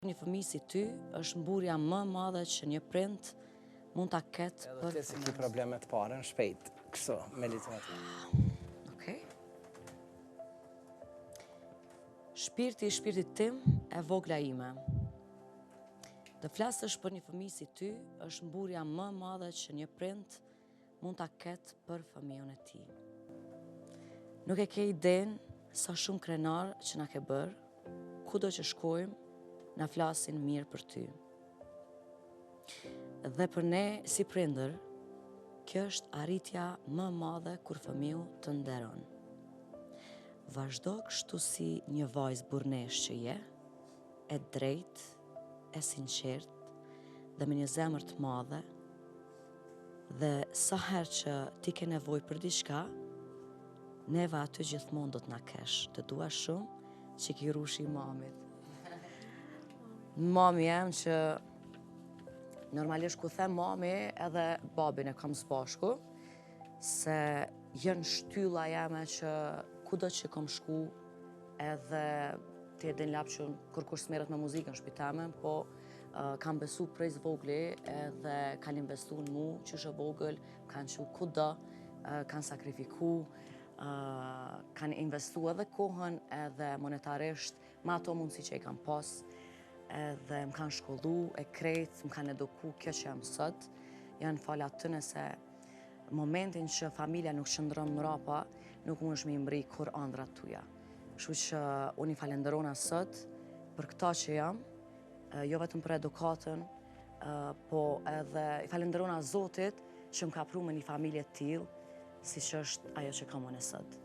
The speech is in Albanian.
Një fëmijë si ty është mburja më e madhe që një prind mund ta ketë për ti si ki probleme të parën shpejt, kështu, me literaturë. Okej. Shpirti i shpirtit tim e vogla ime. Të flasësh për një fëmijë si ty është mburja më e madhe që një prind mund ta ketë për fëmijën e tij. Nuk e ke idenë sa shumë krenar që na ke bërë, kudo që shkojmë, na flasin mirë për ty. Dhe për ne si prindër, kjo është arritja më e madhe kur fëmiu të nderon. Vazhdo kështu si një vajzë burrnesh që je, e drejtë, e sinqertë dhe me një zemër të madhe, dhe sa herë që ti ke nevojë për diçka, neva aty gjithmonë do të na kesh. Të dua shumë që ki rushi mamit. Mami jem që normalisht ku them mami edhe babin e kam s'bashku, se jën shtylla jeme që kudo që kom shku edhe ti e din lap që kërkush s'merret me muzikën shpitamen, po kam besu prej zvogli edhe kanë investu në mu që shë vogël, kanë qu kudo, kanë sakrifiku, kanë investu edhe kohën edhe monetarisht ma ato mundësi që i kam pas, edhe më kanë shkollu e krejt, më kanë eduku kjo që jam sot. Janë fala tëne se momentin që familja nuk qëndron mrapa, nuk mund është me imbri kur andrat tuja. Kështu që unë i falenderona sot për këta që jam, jo vetëm për edukatën, po edhe i falenderona Zotit që më ka pru me një familje t'il, si që është ajo që kam unë sot.